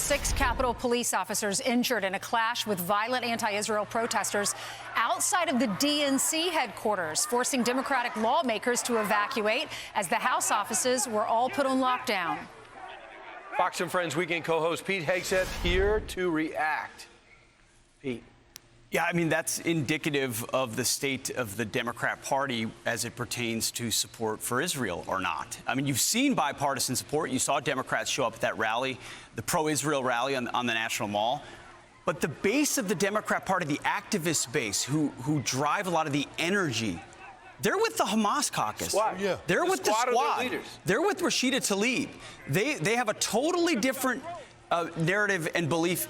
6 Capitol police officers injured in a clash with violent anti-Israel protesters outside of the DNC headquarters, forcing Democratic lawmakers to evacuate as the House offices were all put on lockdown. Fox and Friends weekend co-host Pete Hegseth here to react. Pete. Yeah, I mean, that's indicative of the state of the Democrat Party as it pertains to support for Israel or not. I mean, you've seen bipartisan support. You saw Democrats show up at that rally, the pro-Israel rally on the National Mall. But the base of the Democrat Party, the activist base who drive a lot of the energy, they're with the Hamas caucus. Yeah. They're with the squad. Leaders. They're with Rashida Tlaib. They have a totally different narrative and belief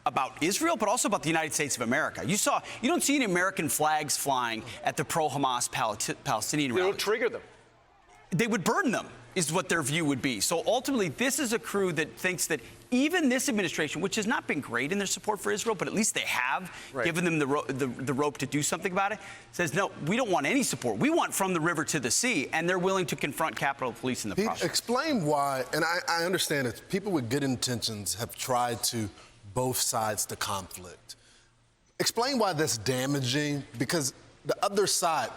about Israel, but also about the United States of America. You don't see any American flags flying at the pro-Hamas Palestinian rally. It'll trigger them. They would burn them, is what their view would be. So ultimately, this is a crew that thinks that even this administration, which has not been great in their support for Israel, but at least they have given them the rope to do something about it, says, no, we don't want any support. We want from the river to the sea, and they're willing to confront Capitol Police in the process. Explain why, and I understand that people with good intentions have tried to both sides the conflict. Explain why that's damaging, because the other side,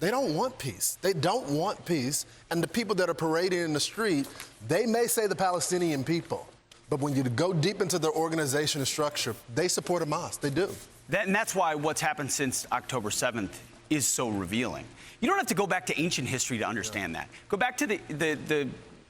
they don't want peace. They don't want peace. And the people that are parading in the street, they may say the Palestinian people, but when you go deep into their organization and structure, they support Hamas. They do. And that's why what's happened since October 7th is so revealing. You don't have to go back to ancient history to understand that. Go back to the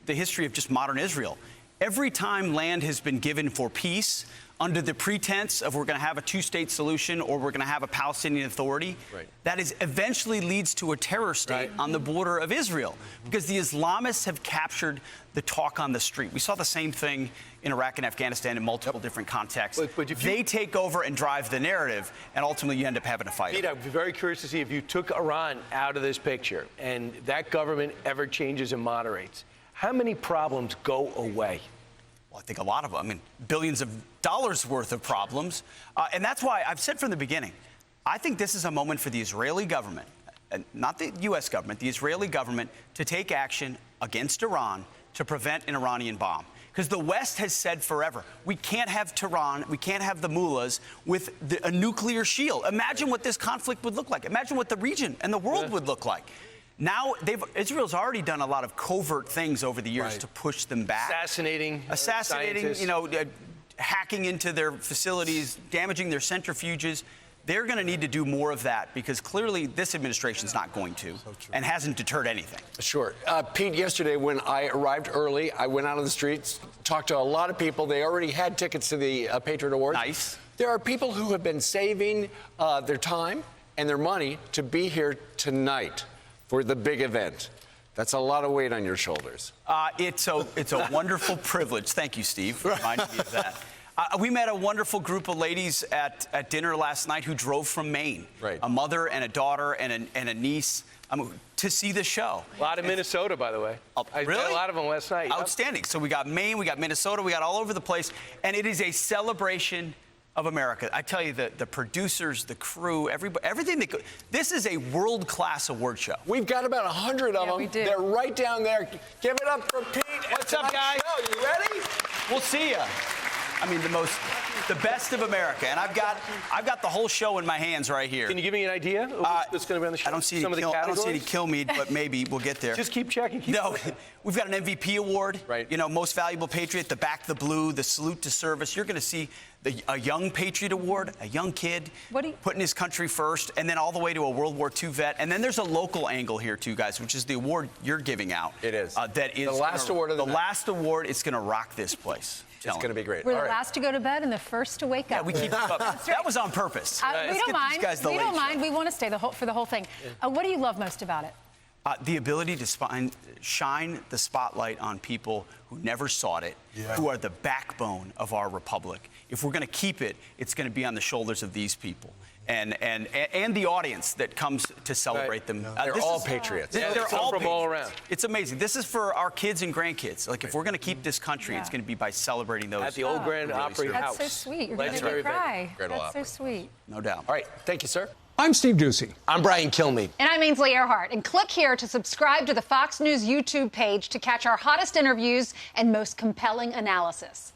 history of just modern Israel. Every time land has been given for peace, under the pretense of we're going to have a two-state solution or we're going to have a Palestinian Authority, that is eventually leads to a terror state on the border of Israel, because the Islamists have captured the talk on the street. We saw the same thing in Iraq and Afghanistan in multiple different contexts. But they take over and drive the narrative, and ultimately you end up having a fight. Pete, I'd be very curious to see if you took Iran out of this picture and that government ever changes and moderates, how many problems go away? Well, I think a lot of them. I mean, billions of dollars worth of problems. And that's why I've said from the beginning, I think this is a moment for the Israeli government, not the U.S. government, the Israeli government, to take action against Iran to prevent an Iranian bomb. Because the West has said forever, we can't have Tehran, we can't have the mullahs with a nuclear shield. Imagine what this conflict would look like. Imagine what the region and the world would look like. Now, Israel's already done a lot of covert things over the years to push them back. Assassinating, you know, hacking into their facilities, damaging their centrifuges. They're going to need to do more of that, because clearly this administration's not going to, and hasn't deterred anything. Sure. Pete, yesterday when I arrived early, I went out on the streets, talked to a lot of people. They already had tickets to the Patriot Awards. Nice. There are people who have been saving their time and their money to be here tonight for the big event. That's a lot of weight on your shoulders. It's a wonderful privilege. Thank you, Steve, for reminding me of that. We met a wonderful group of ladies at dinner last night who drove from Maine. A mother and a daughter and a niece to see the show. A lot of Minnesota, by the way. I really? met a lot of them last night. Outstanding. So we got Maine, we got Minnesota, we got all over the place. And it is a celebration of America. I tell you, the producers, the crew, everything that this is a world-class award show. We've got about 100 of them. They're right down there. Give it up for Pete. What's up, guys? Show. You ready? We'll see ya. I mean, the best of America, and I've got the whole show in my hands right here. Can you give me an idea of what's going to be on the show? I don't see any kill me, but maybe we'll get there. Just keep checking. We've got an MVP award. Right. You know, most valuable Patriot, the Back the Blue, the Salute to Service. You're going to see a young Patriot award, a young kid putting his country first, and then all the way to a World War II vet. And then there's a local angle here too, guys, which is the award you're giving out. It is. That is the last award of the night. last award. It's going to rock this place. It's going to be great. We're the last to go to bed and the first to wake up. Yeah, we keep up. That was on purpose. We don't mind. We don't mind. We want to stay for the whole thing. What do you love most about it? The ability to shine the spotlight on people who never sought it, who are the backbone of our republic. If we're going to keep it, it's going to be on the shoulders of these people. And the audience that comes to celebrate them. They're all patriots. They're all from all around. It's amazing. This is for our kids and grandkids. Like, if we're going to keep this country, it's going to be by celebrating those. At the old Grand Opry House. That's so sweet. You're going to make me cry. That's so sweet. No doubt. All right. Thank you, sir. I'm Steve Ducey. I'm Brian Kilmeade. And I'm Ainsley Earhart. And click here to subscribe to the Fox News YouTube page to catch our hottest interviews and most compelling analysis.